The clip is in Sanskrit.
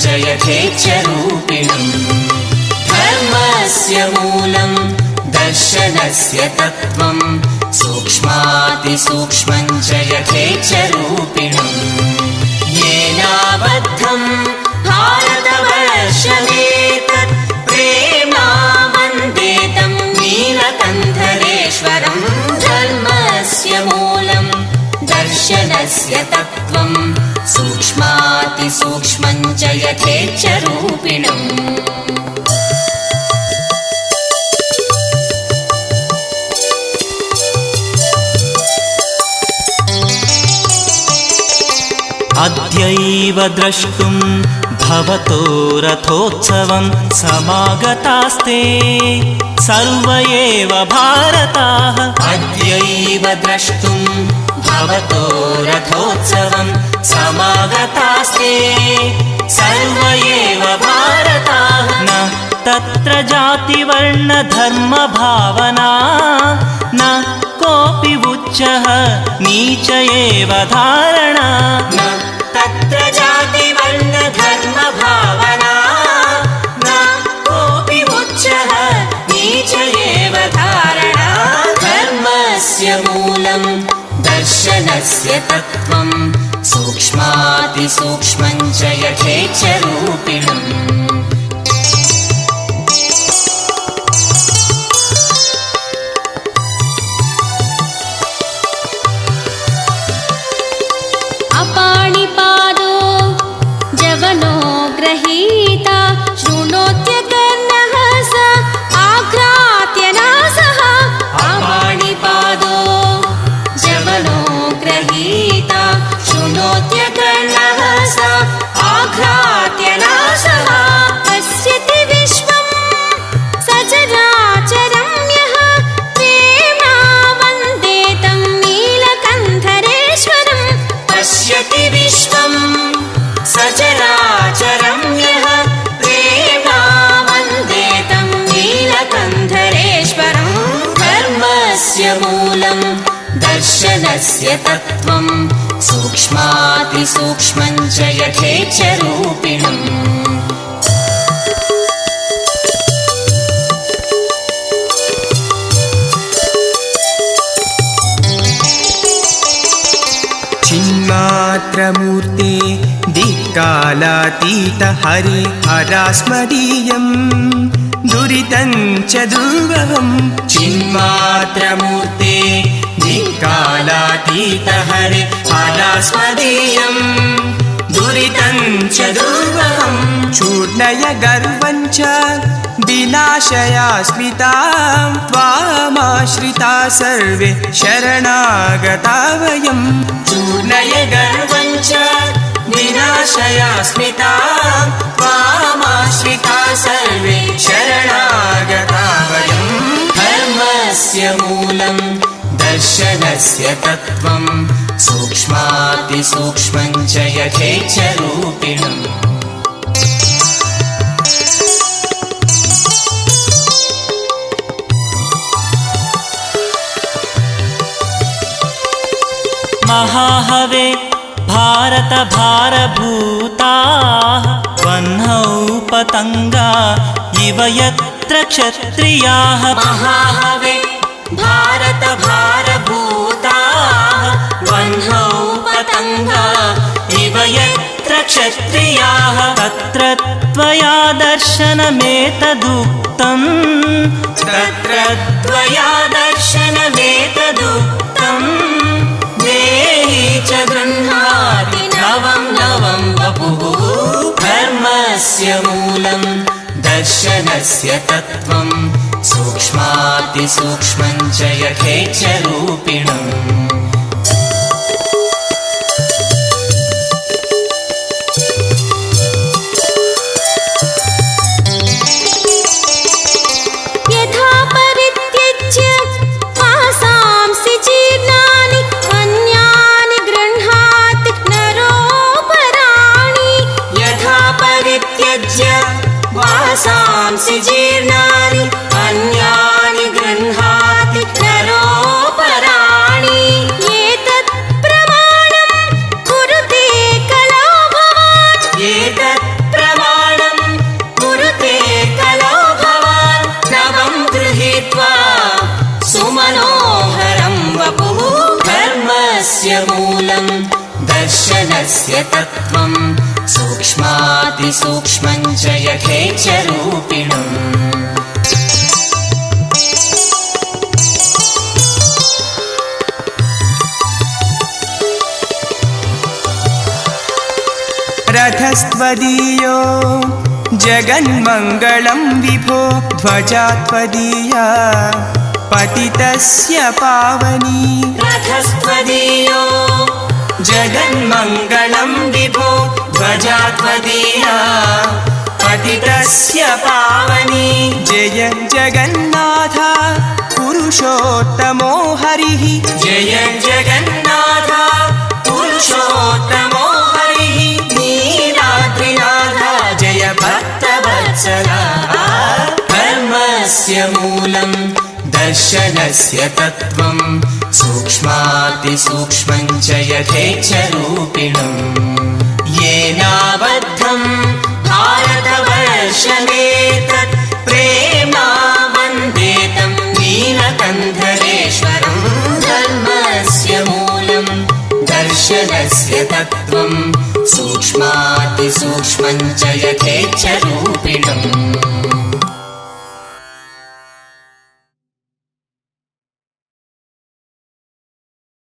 यथेच्छरूपिणम् धर्मस्य मूलं दर्शनस्य तत्त्वं सूक्ष्मातिसूक्ष्मं च यथेच्छरूपिणम् येनाबद्धं भारतवर्षमेतत् प्रेमावन्दितं नीलकण्ठरेश्वरं धर्मस्य मूलं दर्शनस्य तत्त्वं सूक्ष्मातिसूक्ष्मं च यथेच्छरूपिणम् अद्यैव द्रष्टुं भवतो रथोत्सवं समागतास्ते सर्व एव भारताः अद्यैव द्रष्टुं भवतो रथोत्सवं समागतास्ते सर्व एव भारताः न तत्र जातिवर्णधर्मभावना न कोऽपि उच्चः नीच एव धारणा न तत्र जातिवर्णधर्मभावना न कोऽपि उच्चः नीच एव धारणा धर्मस्य मूलं दर्शनस्य तत्त्वं सूक्ष्मातिसूक्ष्मं च यथेच्छरूपिणम् अपाणिपादो जवनो गृहीता शृणोत्यकर्णः स आघ्रात्य नासः अपाणिपादो जवनो गृहीता शृणोत्यकर्णः स आघ्रात्य नासः पश्यति विश्वं सचराचरं यः प्रेमावन्दितं नीलकण्ठरेश्वरम् पश्यति विश्वं सचराचरं यः प्रेमावन्दितं नीलकण्ठरेश्वरं धर्मस्य मूलं दर्शनस्य तत्त्वं सूक्ष्मातिसूक्ष्मं च यथेच्छरूपिणम् चिन्मात्रमूर्ते दिक्कालातीत हरे हरास्मदीयं दुरितं च दुर्वहं चिन्मात्रमूर्ते दिक्कालातीत हरे हरास्मदीयं दुरितं च दुर्वहं चूर्णय गर्वं च विनाशया स्मितां त्वामाश्रिता सर्वे शरणागता वयं चूर्णय गर्वं च विनाशया स्मितां त्वामाश्रिता सर्वे शरणागता वयं धर्मस्य मूलं दर्शनस्य तत्त्वं सूक्ष्मातिसूक्ष्मं च यथेच्छरूपिणम् महाहवे भारत भारभूताः वह्नौ पतंगा इव यत्र क्षत्रियाः महाहवे भारत भारभूताः वह्नौ पतंगा इव यत्र क्षत्रियाः तत्र त्वया दर्शनमेतदुक्तम् तत्र त्वया दर्शनमेतदुक्तम् देहि च गृह्णाति नवं नवं वपुः धर्मस्य मूलं दर्शनस्य तत्त्वं सूक्ष्मातिसूक्ष्मं च यथेच्छरूपिणम् यथा परित्यज्य वासांसि जीर्णानि अन्यानि गृह्णाति नरोपराणि यथा परित्यज्य वासांसि जीर्णानि अन्यानि गृह्णाति नरोपराणि दर्शनस्य तत्त्वं सूक्ष्मातिसूक्ष्मं च यथेच्छरूपिणम् रथस्त्वदीयो जगन्मङ्गलं विभो ध्वजा त्वदीया पतितस्य पावनी रथस्त्वदीयो जगन्मङ्गलं विभो ध्वजा त्वदीया पतितस्य पावनी जय जगन्नाथ पुरुषोत्तमो हरिः जय जगन्नाथ पुरुषोत्तमो हरिः नीलाद्रिनाथ जय भक्तवत्सला धर्मस्य मूलं दर्शनस्य तत्त्वं सूक्ष्मातिसूक्ष्मं च यथेच्छरूपिणम् येनाबद्धं भारतवर्षमेतत् प्रेमा वन्दे तं नीलकण्ठरेश्वरं धर्मस्य मूलं दर्शनस्य तत्त्वं सूक्ष्मातिसूक्ष्मं च यथेच्छरूपिणम्